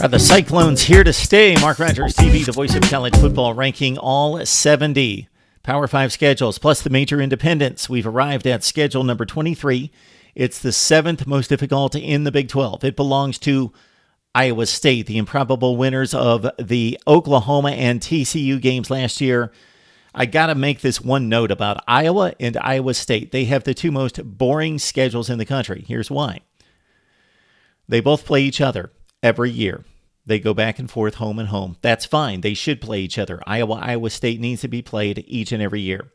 Are the Cyclones here to stay? Mark Rogers TV, the voice of college football, ranking all 70 Power 5 schedules, plus the major independents. We've arrived at schedule number 23. It's the seventh most difficult in the Big 12. It belongs to Iowa State, the improbable winners of the Oklahoma and TCU games last year. I got to make this one note about Iowa and Iowa State. They have the two most boring schedules in the country. Here's why. They both play each other every year. They go back and forth, home and home. That's fine. They should play each other. Iowa State needs to be played each and every year.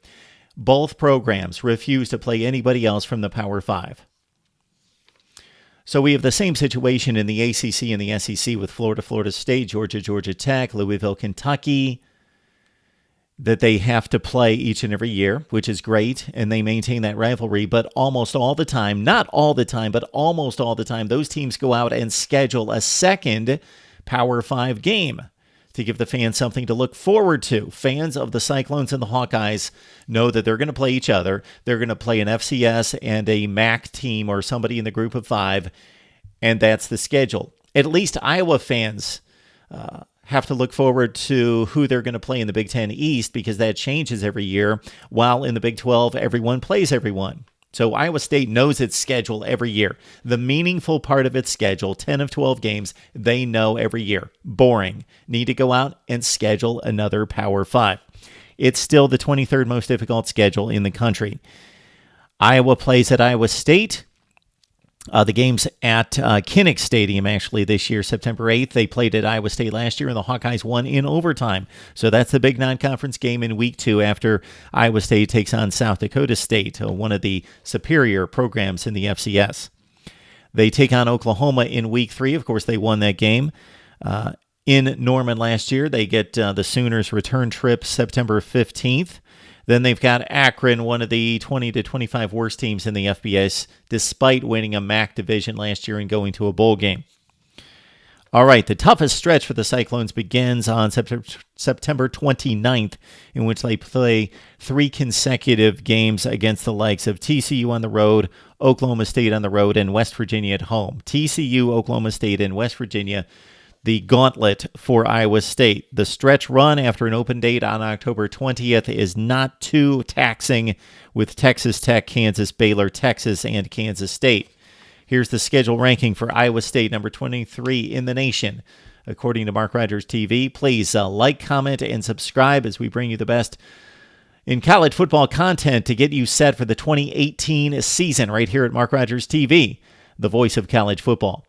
Both programs refuse to play anybody else from the Power 5. So we have the same situation in the ACC and the SEC with Florida State, Georgia Tech, Louisville, Kentucky, that they have to play each and every year, which is great, and they maintain that rivalry. But almost all the time, not all the time, but almost all the time, those teams go out and schedule a second Power 5 game to give the fans something to look forward to. Fans of the Cyclones and the Hawkeyes know that they're going to play each other. They're going to play an FCS and a MAC team or somebody in the group of 5, and that's the schedule. At least Iowa fans have to look forward to who they're going to play in the Big 10 East, because that changes every year, while in the Big 12, everyone plays everyone. So Iowa State knows its schedule every year. The meaningful part of its schedule, 10 of 12 games, they know every year. Boring. Need to go out and schedule another Power 5. It's still the 23rd most difficult schedule in the country. Iowa plays at Iowa State. The game's at Kinnick Stadium, actually, this year, September 8th. They played at Iowa State last year, and the Hawkeyes won in overtime. So that's the big non-conference game in Week 2 after Iowa State takes on South Dakota State, one of the superior programs in the FCS. They take on Oklahoma in Week 3. Of course, they won that game in Norman last year. They get the Sooners' return trip September 15th. Then they've got Akron, one of the 20 to 25 worst teams in the FBS, despite winning a MAC division last year and going to a bowl game. All right, the toughest stretch for the Cyclones begins on September 29th, in which they play 3 consecutive games against the likes of TCU on the road, Oklahoma State on the road, and West Virginia at home. TCU, Oklahoma State, and West Virginia, the gauntlet for Iowa State. The stretch run after an open date on October 20th is not too taxing, with Texas Tech, Kansas, Baylor, Texas, and Kansas State. Here's the schedule ranking for Iowa State, number 23 in the nation, according to Mark Rogers TV. Please like, comment, and subscribe as we bring you the best in college football content to get you set for the 2018 season right here at Mark Rogers TV, the voice of college football.